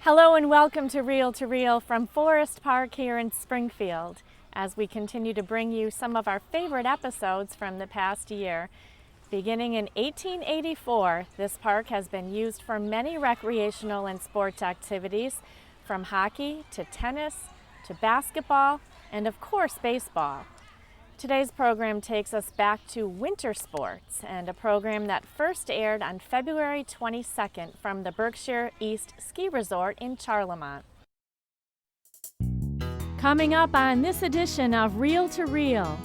Hello and welcome to Reel from Forest Park here in Springfield as we continue to bring you some of our favorite episodes from the past year. Beginning in 1884, this park has been used for many recreational and sports activities, from hockey to tennis to basketball and of course baseball. Today's program takes us back to winter sports and a program that first aired on February 22nd from the Berkshire East Ski Resort in Charlemont. Coming up on this edition of Reel to Reel.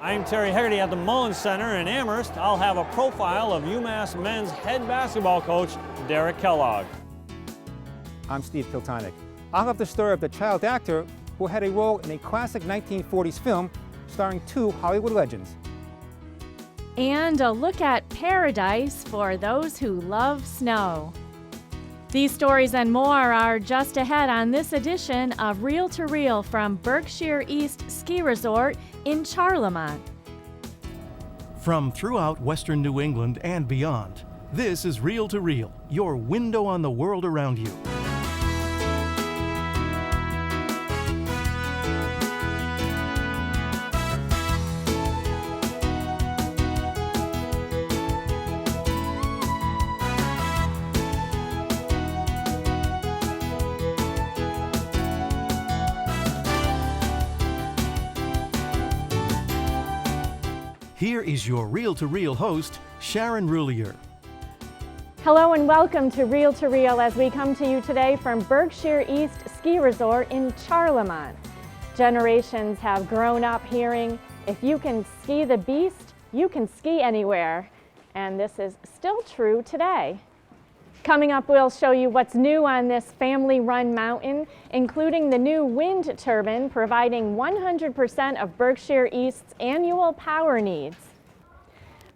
I'm Terry Hegarty at the Mullins Center in Amherst. I'll have a profile of UMass men's head basketball coach, Derek Kellogg. I'm Steve Kiltonic. I'll have the story of the child actor who had a role in a classic 1940s film starring two Hollywood legends. And a look at paradise for those who love snow. These stories and more are just ahead on this edition of Reel to Reel from Berkshire East Ski Resort in Charlemont. From throughout Western New England and beyond, this is Reel to Reel, your window on the world around you. Here is your Reel to Reel host, Sharon Roulier. Hello and welcome to Reel as we come to you today from Berkshire East Ski Resort in Charlemont. Generations have grown up hearing, if you can ski the beast, you can ski anywhere. And this is still true today. Coming up, we'll show you what's new on this family-run mountain, including the new wind turbine providing 100% of Berkshire East's annual power needs.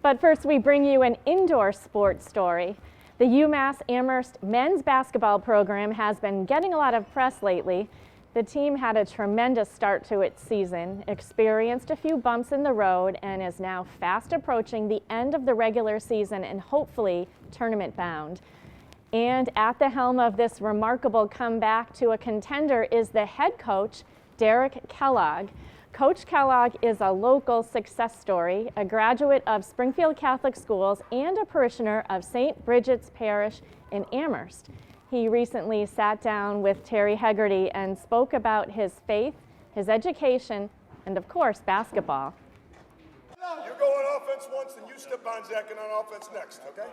But first, we bring you an indoor sports story. The UMass Amherst men's basketball program has been getting a lot of press lately. The team had a tremendous start to its season, experienced a few bumps in the road, and is now fast approaching the end of the regular season and hopefully tournament bound. And at the helm of this remarkable comeback to a contender is the head coach, Derek Kellogg. Coach Kellogg is a local success story, a graduate of Springfield Catholic Schools and a parishioner of St. Bridget's Parish in Amherst. He recently sat down with Terry Hegarty and spoke about his faith, his education, and of course, basketball. You go on offense once and you step on Zach and on offense next, okay?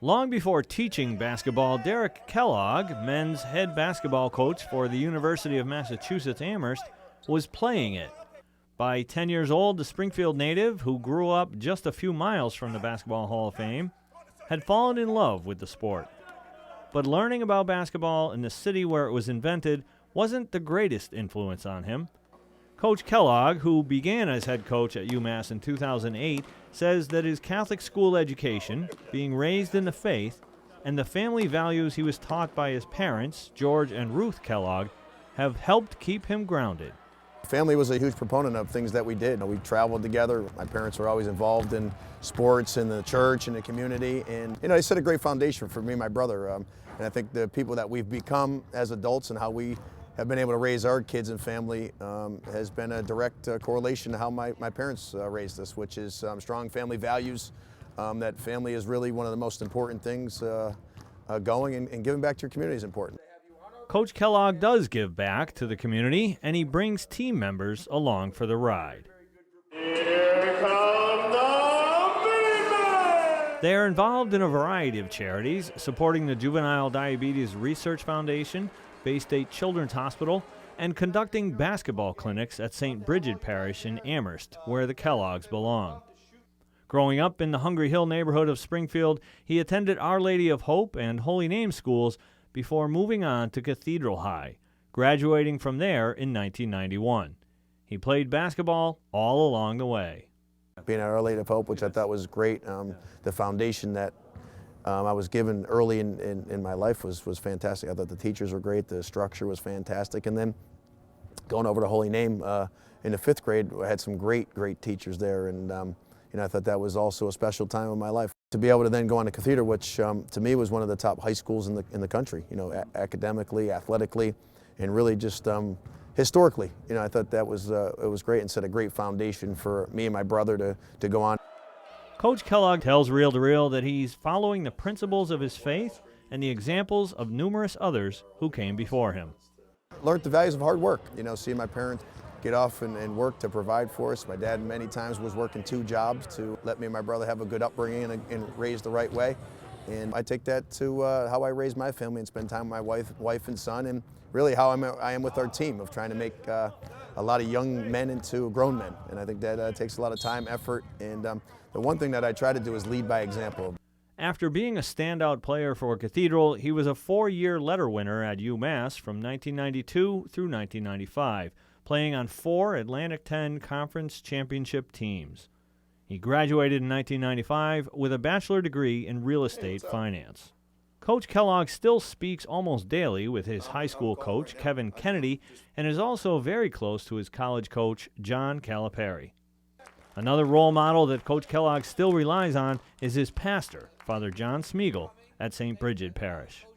Long before teaching basketball, Derek Kellogg, men's head basketball coach for the University of Massachusetts Amherst, was playing it. By 10 years old, the Springfield native, who grew up just a few miles from the Basketball Hall of Fame, had fallen in love with the sport. But learning about basketball in the city where it was invented wasn't the greatest influence on him. Coach Kellogg, who began as head coach at UMass in 2008, says that his Catholic school education, being raised in the faith, and the family values he was taught by his parents, George and Ruth Kellogg, have helped keep him grounded. Family was a huge proponent of things that we did. We traveled together. My parents were always involved in sports and the church and the community. And they set a great foundation for me and my brother. And I think the people that we've become as adults and how we have been able to raise our kids and family has been a direct correlation to how my parents raised us, which is strong family values, that family is really one of the most important things going, and giving back to your community is important. Coach Kellogg does give back to the community, and he brings team members along for the ride. Here come the They are involved in a variety of charities, supporting the Juvenile Diabetes Research Foundation, Bay State Children's Hospital, and conducting basketball clinics at St. Bridget Parish in Amherst, where the Kelloggs belong. Growing up in the Hungry Hill neighborhood of Springfield, he attended Our Lady of Hope and Holy Name schools before moving on to Cathedral High, graduating from there in 1991. He played basketball all along the way. Being at Our Lady of Hope, which I thought was great, the foundation that I was given early in my life was fantastic. I thought the teachers were great, the structure was fantastic, and then going over to Holy Name in the 5th grade, I had some great teachers there, and I thought that was also a special time in my life. To be able to then go on to Cathedral, which to me was one of the top high schools in the country, you know, academically, athletically, and really just historically, you know, I thought that was it was great and set a great foundation for me and my brother to go on. Coach Kellogg tells Reel to Reel that he's following the principles of his faith and the examples of numerous others who came before him. Learned the values of hard work, you know, seeing my parents get off and work to provide for us. My dad many times was working 2 jobs to let me and my brother have a good upbringing and raise the right way. And I take that to how I raise my family and spend time with my wife and son, and really how I am with our team of trying to make a lot of young men into grown men. And I think that takes a lot of time, effort, and the one thing that I try to do is lead by example. After being a standout player for Cathedral, he was a 4-year letter winner at UMass from 1992 through 1995. Playing on 4 Atlantic 10 Conference Championship teams. He graduated in 1995 with a bachelor degree in real estate finance. Coach Kellogg still speaks almost daily with his high school coach, Kevin Kennedy, and is also very close to his college coach, John Calipari. Another role model that Coach Kellogg still relies on is his pastor, Father John Smeagol, at St. Bridget Parish.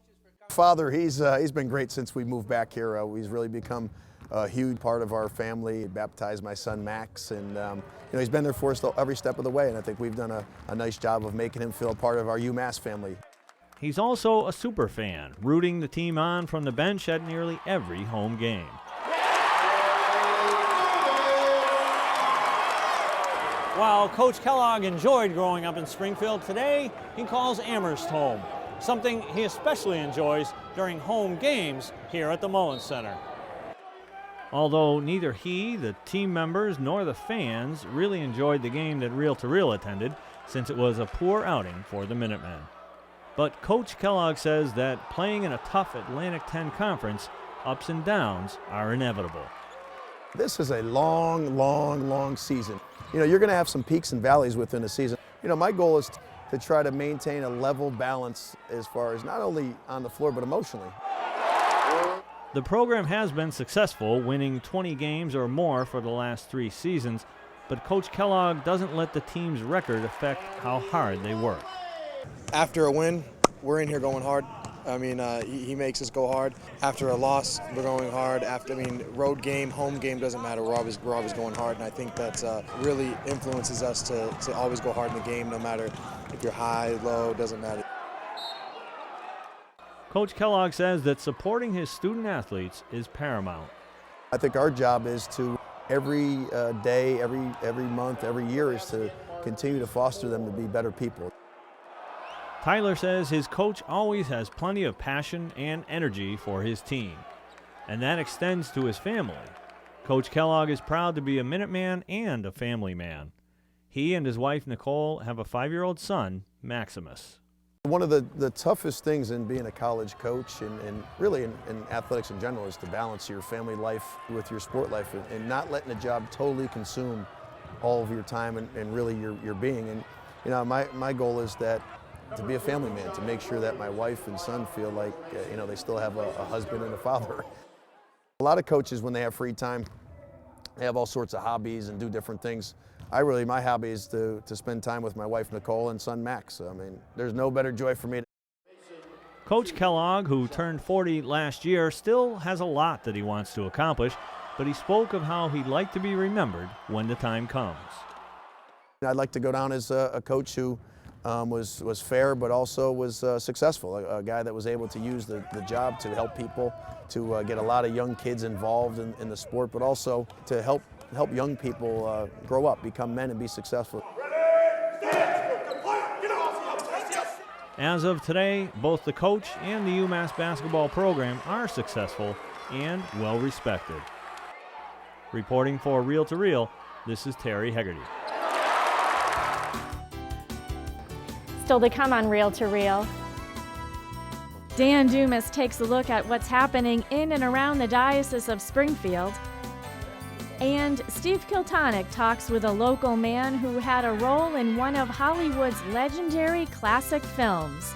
Father, he's been great since we moved back here. He's really become a huge part of our family. He baptized my son Max, and you know, he's been there for us every step of the way, and I think we've done a nice job of making him feel a part of our UMass family. He's also a super fan, rooting the team on from the bench at nearly every home game. While Coach Kellogg enjoyed growing up in Springfield, today he calls Amherst home, something he especially enjoys during home games here at the Mullins Center. Although neither he, the team members, nor the fans really enjoyed the game that Reel to Reel attended, since it was a poor outing for the Minutemen. But Coach Kellogg says that playing in a tough Atlantic 10 conference, ups and downs are inevitable. This is a long season. You know, you're going to have some peaks and valleys within a season. You know, my goal is to try to maintain a level balance as far as not only on the floor but emotionally. The program has been successful, winning 20 games or more for the last 3 seasons, but Coach Kellogg doesn't let the team's record affect how hard they work. After a win, we're in here going hard. I mean, he makes us go hard. After a loss, we're going hard. Road game, home game, doesn't matter. We're always going hard, and I think that really influences us to always go hard in the game, no matter if you're high, low, doesn't matter. Coach Kellogg says that supporting his student athletes is paramount. I think our job is to every day, every month, every year is to continue to foster them to be better people. Tyler says his coach always has plenty of passion and energy for his team, and that extends to his family. Coach Kellogg is proud to be a Minuteman and a family man. He and his wife Nicole have a 5-year-old son, Maximus. One of the toughest things in being a college coach and really in athletics in general is to balance your family life with your sport life and not letting a job totally consume all of your time and really your being. And you know, my goal is that to be a family man, to make sure that my wife and son feel like you know, they still have a husband and a father. A lot of coaches, when they have free time, they have all sorts of hobbies and do different things. My hobby is to spend time with my wife Nicole and son Max. I mean, there's no better joy for me. Coach Kellogg, who turned 40 last year, still has a lot that he wants to accomplish, but he spoke of how he'd like to be remembered when the time comes. I'd like to go down as a coach who was fair but also was successful, a guy that was able to use the job to help people, to get a lot of young kids involved in the sport, but also to help young people grow up, become men, and be successful. As of today, both the coach and the UMass basketball program are successful and well respected. Reporting for Reel to Reel, this is Terry Hegarty. Still to come on Reel to Reel. Dan Dumas takes a look at what's happening in and around the Diocese of Springfield. And Steve Kiltonick talks with a local man who had a role in one of Hollywood's legendary classic films.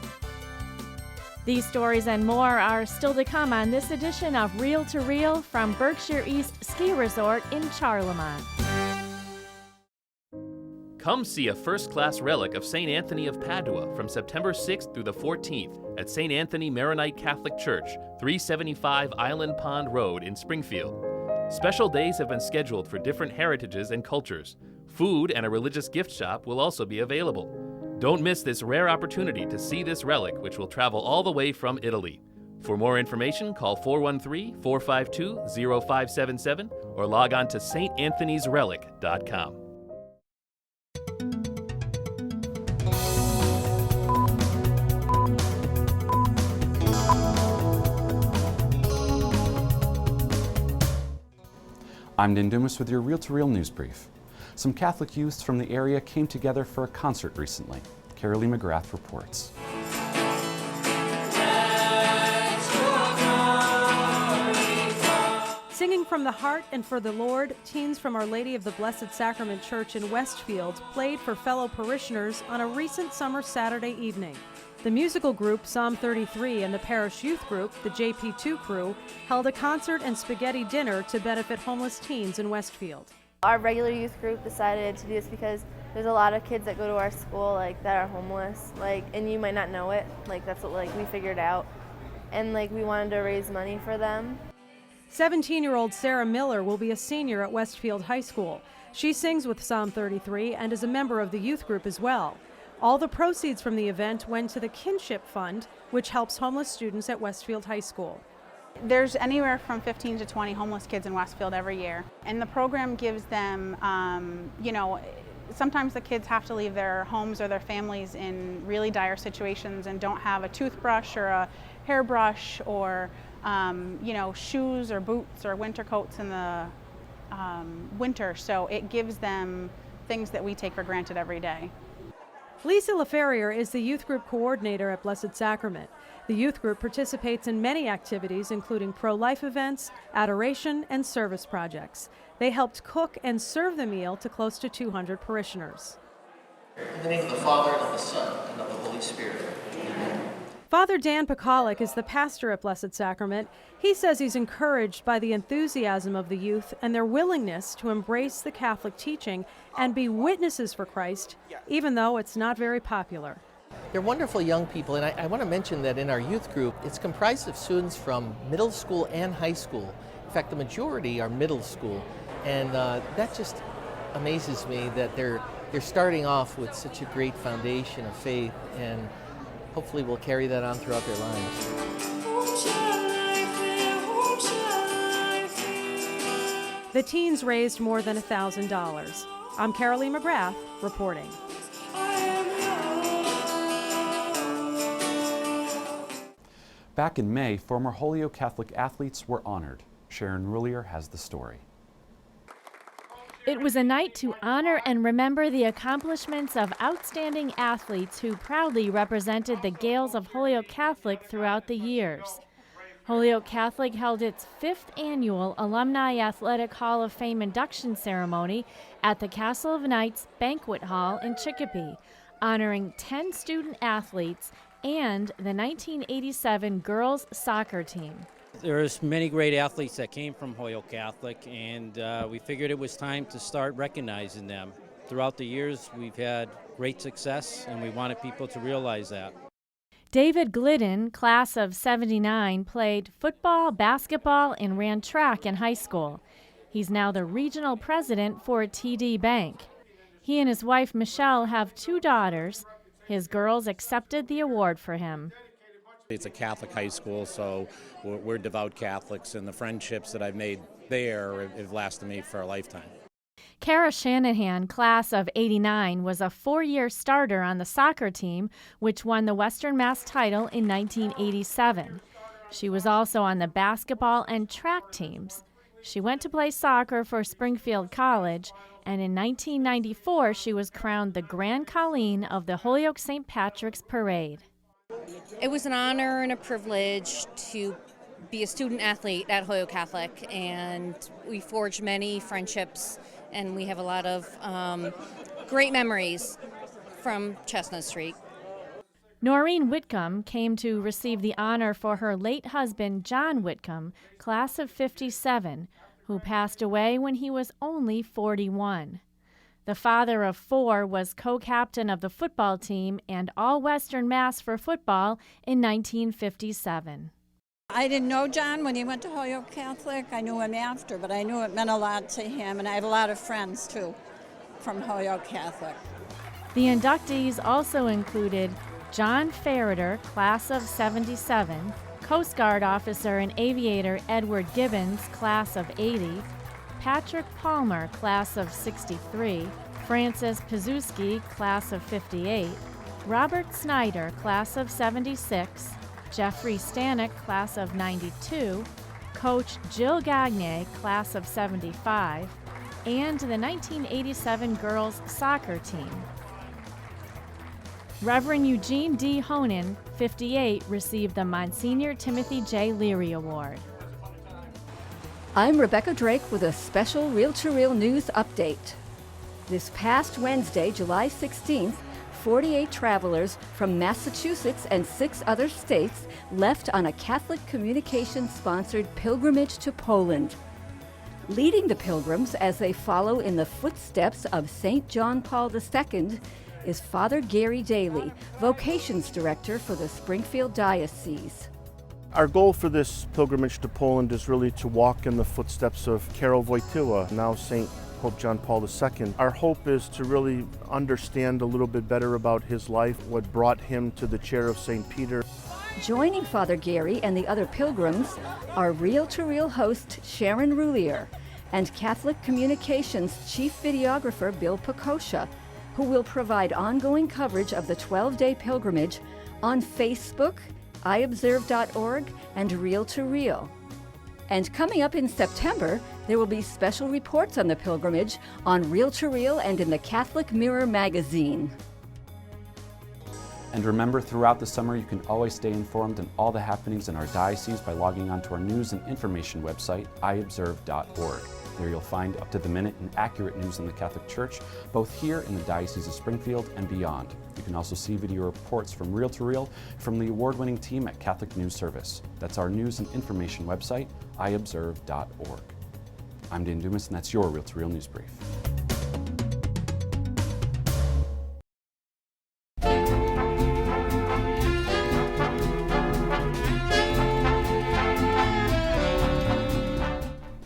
These stories and more are still to come on this edition of Reel to Reel from Berkshire East Ski Resort in Charlemont. Come see a first-class relic of St. Anthony of Padua from September 6th through the 14th at St. Anthony Maronite Catholic Church, 375 Island Pond Road in Springfield. Special days have been scheduled for different heritages and cultures. Food and a religious gift shop will also be available. Don't miss this rare opportunity to see this relic, which will travel all the way from Italy. For more information, call 413-452-0577 or log on to StAnthony'sRelic.com. I'm Dan Dumas with your Reel-to-Reel News Brief. Some Catholic youths from the area came together for a concert recently. Carolee McGrath reports. Singing from the heart and for the Lord, teens from Our Lady of the Blessed Sacrament Church in Westfield played for fellow parishioners on a recent summer Saturday evening. The musical group Psalm 33 and the parish youth group, the JP2 Crew, held a concert and spaghetti dinner to benefit homeless teens in Westfield. Our regular youth group decided to do this because there's a lot of kids that go to our school that are homeless, and you might not know it. That's what we figured out. And we wanted to raise money for them. 17-year-old Sarah Miller will be a senior at Westfield High School. She sings with Psalm 33 and is a member of the youth group as well. All the proceeds from the event went to the Kinship Fund, which helps homeless students at Westfield High School. There's anywhere from 15 to 20 homeless kids in Westfield every year. And the program gives them, sometimes the kids have to leave their homes or their families in really dire situations and don't have a toothbrush or a hairbrush or, shoes or boots or winter coats in the winter. So it gives them things that we take for granted every day. Lisa LaFerrier is the youth group coordinator at Blessed Sacrament. The youth group participates in many activities, including pro-life events, adoration, and service projects. They helped cook and serve the meal to close to 200 parishioners. In the name of the Father, and of the Son, and of the Holy Spirit. Amen. Father Dan Pekalik is the pastor at Blessed Sacrament. He says he's encouraged by the enthusiasm of the youth and their willingness to embrace the Catholic teaching and be witnesses for Christ, even though it's not very popular. They're wonderful young people, and I want to mention that in our youth group, it's comprised of students from middle school and high school. In fact, the majority are middle school, and that just amazes me that they're starting off with such a great foundation of faith, and hopefully we'll carry that on throughout their lives. The teens raised more than $1,000. I'm Carolee McGrath reporting. Back in May, former Holyoke Catholic athletes were honored. Sharon Rullier has the story. It was a night to honor and remember the accomplishments of outstanding athletes who proudly represented the Gales of Holyoke Catholic throughout the years. Holyoke Catholic held its 5th annual Alumni Athletic Hall of Fame induction ceremony at the Castle of Knights Banquet Hall in Chicopee, honoring 10 student athletes and the 1987 girls soccer team. There's many great athletes that came from Holyoke Catholic, and we figured it was time to start recognizing them. Throughout the years, we've had great success, and we wanted people to realize that. David Glidden, class of '79, played football, basketball, and ran track in high school. He's now the regional president for TD Bank. He and his wife, Michelle, have 2 daughters. His girls accepted the award for him. It's a Catholic high school, so we're devout Catholics, and the friendships that I've made there have lasted me for a lifetime. Kara Shanahan, class of '89, was a 4-year starter on the soccer team, which won the Western Mass title in 1987. She was also on the basketball and track teams. She went to play soccer for Springfield College, and in 1994 she was crowned the Grand Colleen of the Holyoke St. Patrick's Parade. It was an honor and a privilege to be a student athlete at Holyoke Catholic, and we forged many friendships, and we have a lot of great memories from Chestnut Street. Noreen Whitcomb came to receive the honor for her late husband, John Whitcomb, class of '57, who passed away when he was only 41. The father of 4 was co-captain of the football team and All-Western Mass for football in 1957. I didn't know John when he went to Holyoke Catholic. I knew him after, but I knew it meant a lot to him, and I have a lot of friends, too, from Holyoke Catholic. The inductees also included John Ferreter, class of 77, Coast Guard officer and aviator Edward Gibbons, class of 80, Patrick Palmer, class of 63, Francis Pizzewski, class of 58, Robert Snyder, class of 76, Jeffrey Stanek, class of 92, Coach Jill Gagne, class of 75, and the 1987 girls soccer team. Reverend Eugene D. Honan, 58, received the Monsignor Timothy J. Leary Award. I'm Rebecca Drake with a special Reel-to-Reel news update. This past Wednesday, July 16th, 48 travelers from Massachusetts and 6 other states left on a Catholic Communications-sponsored pilgrimage to Poland. Leading the pilgrims as they follow in the footsteps of St. John Paul II is Father Gary Daly, Vocations Director for the Springfield Diocese. Our goal for this pilgrimage to Poland is really to walk in the footsteps of Karol Wojtyła, now St. Pope John Paul II. Our hope is to really understand a little bit better about his life, what brought him to the chair of St. Peter. Joining Father Gary and the other pilgrims are Reel-to-Reel host Sharon Roulier and Catholic Communications Chief Videographer Bill Pecosha, who will provide ongoing coverage of the 12-day pilgrimage on Facebook, iobserve.org, and Reel-to-Reel. And coming up in September, there will be special reports on the pilgrimage on Reel-to-Reel and in the Catholic Mirror magazine. And remember, throughout the summer, you can always stay informed on all the happenings in our diocese by logging onto our news and information website, iobserve.org. There you'll find up-to-the-minute and accurate news on the Catholic Church, both here in the Diocese of Springfield and beyond. You can also see video reports from Reel-to-Reel from the award-winning team at Catholic News Service. That's our news and information website, iobserve.org. I'm Dan Dumas, and that's your Reel-to-Reel News Brief.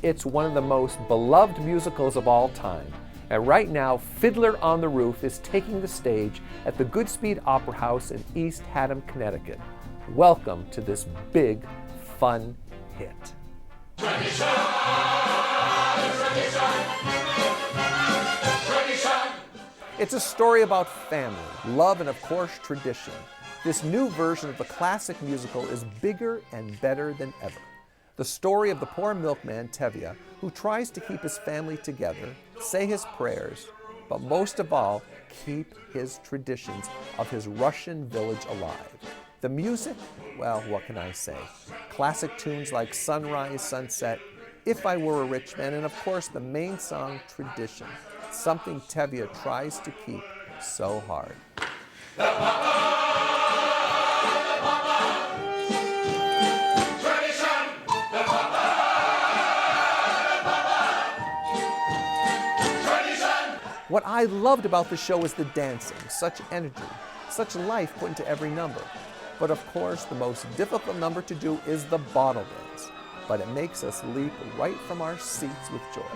It's one of the most beloved musicals of all time. And right now, Fiddler on the Roof is taking the stage at the Goodspeed Opera House in East Haddam, Connecticut. Welcome to this big, fun hit. Tradition, It's a story about family, love, and of course, tradition. This new version of the classic musical is bigger and better than ever. The story of the poor milkman, Tevye, who tries to keep his family together, say his prayers, but most of all, keep his traditions of his Russian village alive. The music, well, what can I say? Classic tunes like Sunrise, Sunset, If I Were a Rich Man, and of course the main song, Tradition, something Tevye tries to keep so hard. What I loved about the show was the dancing, such energy, such life put into every number. But of course, the most difficult number to do is the bottle dance. But it makes us leap right from our seats with joy.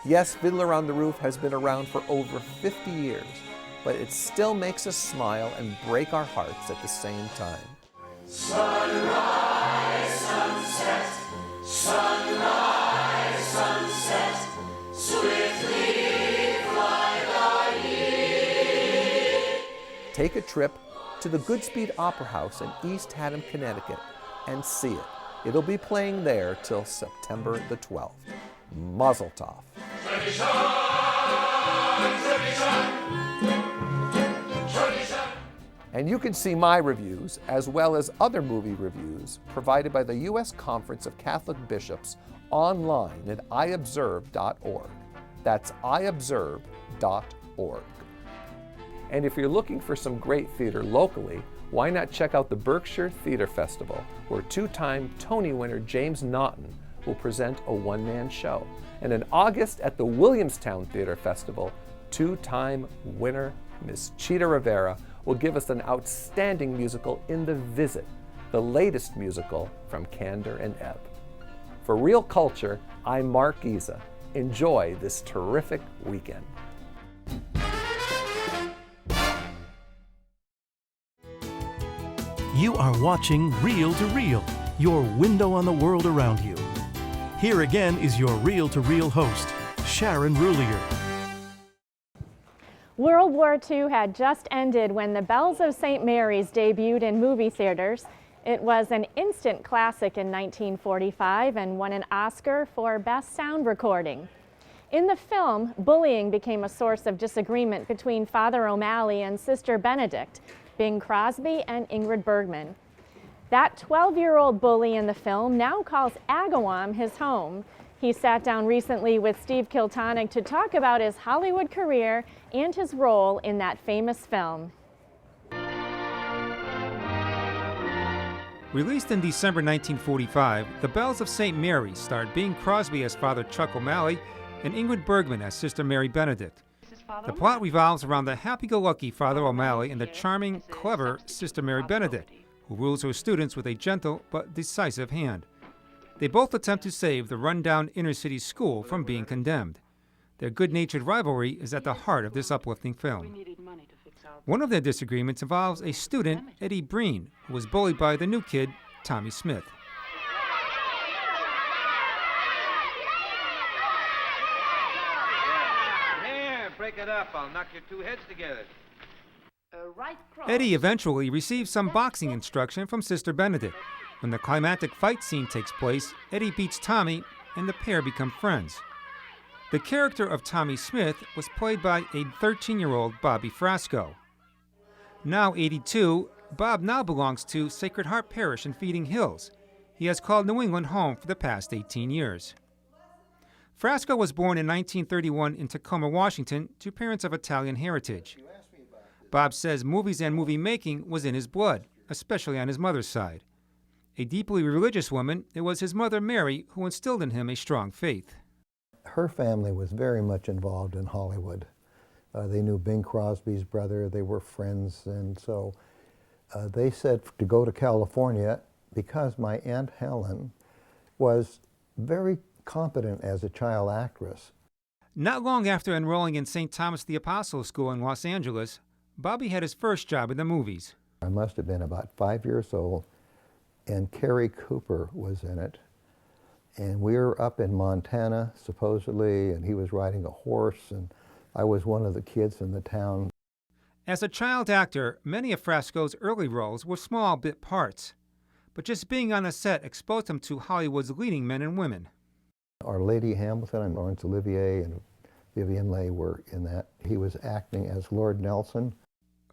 Yes, Fiddler on the Roof has been around for over 50 years, but it still makes us smile and break our hearts at the same time. Sunrise, sunset, sunrise, sunset, swiftly fly the year. Take a trip to the Goodspeed Opera House in East Haddam, Connecticut, and see it. It'll be playing there till September the 12th. Mazel tov. Tradition, tradition, tradition. And you can see my reviews, as well as other movie reviews, provided by the U.S. Conference of Catholic Bishops online at iobserve.org. That's iobserve.org. And if you're looking for some great theater locally, why not check out the Berkshire Theater Festival, where two-time Tony winner James Naughton will present a one-man show. And in August at the Williamstown Theater Festival, two-time winner Miss Chita Rivera will give us an outstanding musical in The Visit, the latest musical from Kander and Ebb. For Real Culture, I'm Mark Giza. Enjoy this terrific weekend. You are watching Reel to Reel, your window on the world around you. Here again is your Reel to Reel host, Sharon Roulier. World War II had just ended when The Bells of St. Mary's debuted in movie theaters. It was an instant classic in 1945 and won an Oscar for Best Sound Recording. In the film, bullying became a source of disagreement between Father O'Malley and Sister Benedict, Bing Crosby and Ingrid Bergman. That 12-year-old bully in the film now calls Agawam his home. He sat down recently with Steve Kiltonick to talk about his Hollywood career and his role in that famous film. Released in December 1945, The Bells of St. Mary starred Bing Crosby as Father Chuck O'Malley and Ingrid Bergman as Sister Mary Benedict. The plot revolves around the happy-go-lucky Father O'Malley and the charming, clever Sister Mary Benedict, who rules her students with a gentle but decisive hand. They both attempt to save the run-down inner-city school from being condemned. Their good-natured rivalry is at the heart of this uplifting film. One of their disagreements involves a student, Eddie Breen, who was bullied by the new kid, Tommy Smith. Here, break it up. I'll knock your two heads together. Eddie eventually receives some boxing instruction from Sister Benedict. When the climactic fight scene takes place, Eddie beats Tommy, and the pair become friends. The character of Tommy Smith was played by a 13-year-old Bobby Frasco. Now 82, Bob now belongs to Sacred Heart Parish in Feeding Hills. He has called New England home for the past 18 years. Frasco was born in 1931 in Tacoma, Washington, to parents of Italian heritage. Bob says movies and movie making was in his blood, especially on his mother's side. A deeply religious woman, it was his mother, Mary, who instilled in him a strong faith. Her family was very much involved in Hollywood. They knew Bing Crosby's brother, they were friends, and so they said to go to California because my Aunt Helen was very competent as a child actress. Not long after enrolling in St. Thomas the Apostle School in Los Angeles, Bobby had his first job in the movies. I must have been about 5 years old, and Carrie Cooper was in it. And we were up in Montana, supposedly, and he was riding a horse, and I was one of the kids in the town. As a child actor, many of Frasco's early roles were small bit parts. But just being on the set exposed him to Hollywood's leading men and women. Our Lady Hamilton and Laurence Olivier and Vivien Leigh were in that. He was acting as Lord Nelson.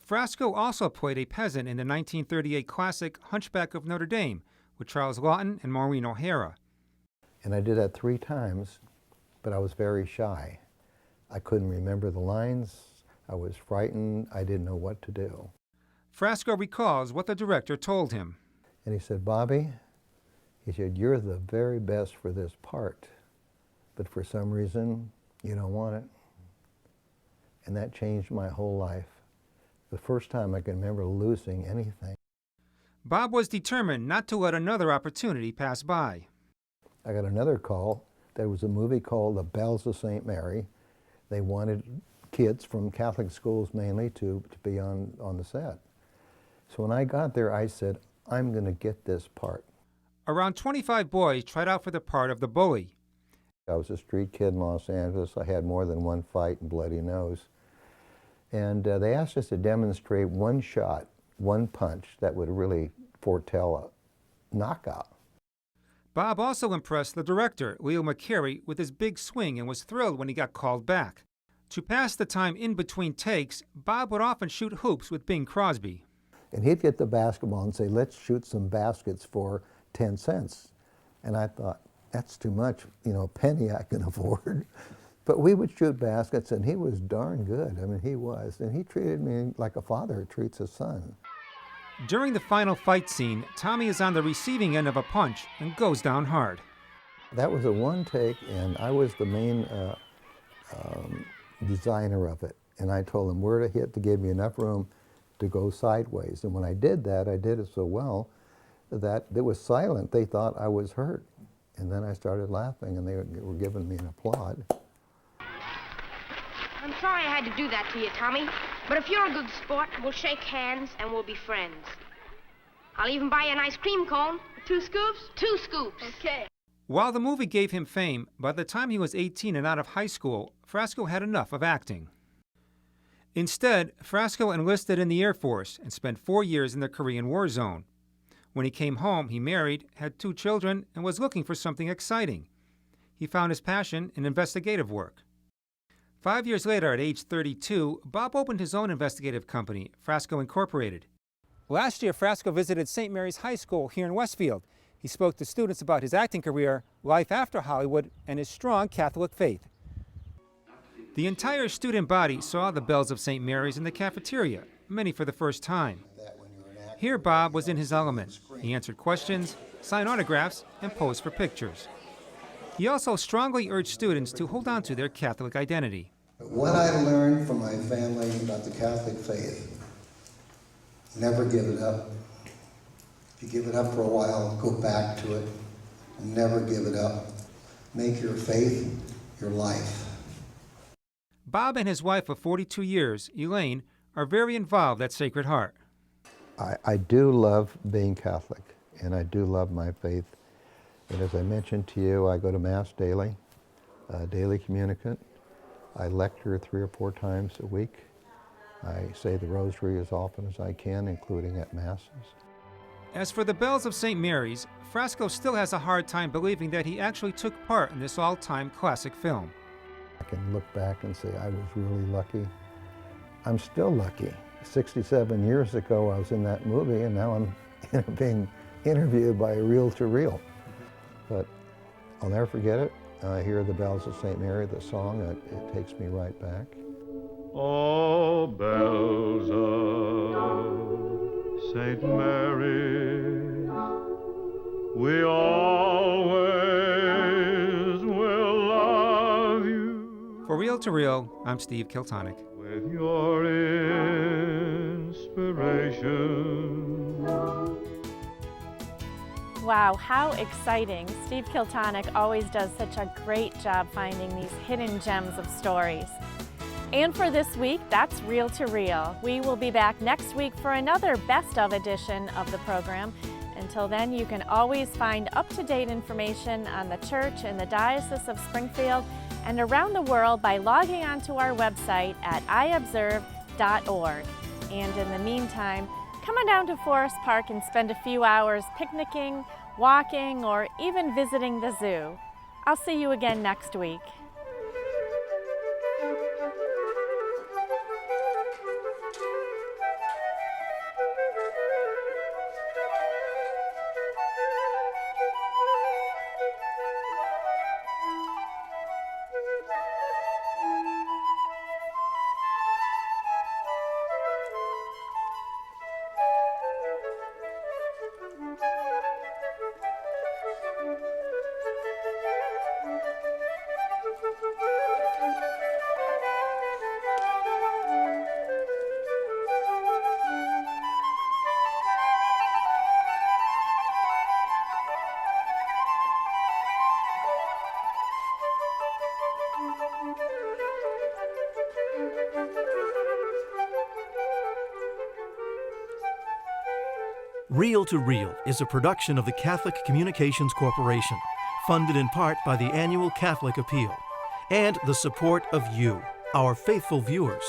Frasco also played a peasant in the 1938 classic Hunchback of Notre Dame with Charles Laughton and Maureen O'Hara. And I did that 3 times, but I was very shy. I couldn't remember the lines. I was frightened. I didn't know what to do. Frasco recalls what the director told him. And he said, Bobby, he said, you're the very best for this part, but for some reason, you don't want it. And that changed my whole life. The first time I can remember losing anything. Bob was determined not to let another opportunity pass by. I got another call. There was a movie called The Bells of St. Mary. They wanted kids from Catholic schools mainly to be on the set. So when I got there, I said, I'm going to get this part. Around 25 boys tried out for the part of the bully. I was a street kid in Los Angeles. I had more than one fight and bloody nose. And they asked us to demonstrate one shot, one punch that would really foretell a knockout. Bob also impressed the director, Leo McCarey, with his big swing and was thrilled when he got called back. To pass the time in between takes, Bob would often shoot hoops with Bing Crosby. And he'd get the basketball and say, let's shoot some baskets for 10 cents. And I thought, that's too much, you know, a penny I can afford. But we would shoot baskets, and he was darn good. I mean, he was. And he treated me like a father treats a son. During the final fight scene, Tommy is on the receiving end of a punch and goes down hard. That was a one take, and I was the main designer of it. And I told him where to hit to give me enough room to go sideways. And when I did that, I did it so well that it was silent. They thought I was hurt. And then I started laughing, and they were giving me an applaud. I'm sorry I had to do that to you, Tommy. But if you're a good sport, we'll shake hands and we'll be friends. I'll even buy you an ice cream cone. 2 scoops? 2 scoops. Okay. While the movie gave him fame, by the time he was 18 and out of high school, Frasco had enough of acting. Instead, Frasco enlisted in the Air Force and spent 4 years in the Korean War zone. When he came home, he married, had 2 children, and was looking for something exciting. He found his passion in investigative work. 5 years later, at age 32, Bob opened his own investigative company, Frasco Incorporated. Last year, Frasco visited St. Mary's High School here in Westfield. He spoke to students about his acting career, life after Hollywood, and his strong Catholic faith. The entire student body saw the bells of St. Mary's in the cafeteria, many for the first time. Here, Bob was in his element. He answered questions, signed autographs, and posed for pictures. He also strongly urged students to hold on to their Catholic identity. What I learned from my family about the Catholic faith, never give it up. If you give it up for a while, go back to it. Never give it up. Make your faith your life. Bob and his wife of 42 years, Elaine, are very involved at Sacred Heart. I do love being Catholic, and I do love my faith. And as I mentioned to you, I go to Mass daily, daily communicant. I lecture 3 or 4 times a week. I say the rosary as often as I can, including at Masses. As for the bells of St. Mary's, Frasco still has a hard time believing that he actually took part in this all-time classic film. I can look back and say I was really lucky. I'm still lucky. 67 years ago, I was in that movie, and now I'm being interviewed by Reel-to-Reel. But I'll never forget it. I hear the bells of St. Mary, the song, it takes me right back. Oh, bells of St. Mary, we always will love you. For Reel-to-Reel, I'm Steve Kiltonic. With your inspiration. Wow, how exciting. Steve Kiltonic always does such a great job finding these hidden gems of stories. And for this week, that's Reel-to-Reel. We will be back next week for another best of edition of the program. Until then, you can always find up-to-date information on the church in the Diocese of Springfield and around the world by logging onto our website at iobserve.org. And in the meantime, come on down to Forest Park and spend a few hours picnicking, walking, or even visiting the zoo. I'll see you again next week. Reel-to-Reel is a production of the Catholic Communications Corporation, funded in part by the annual Catholic Appeal, and the support of you, our faithful viewers.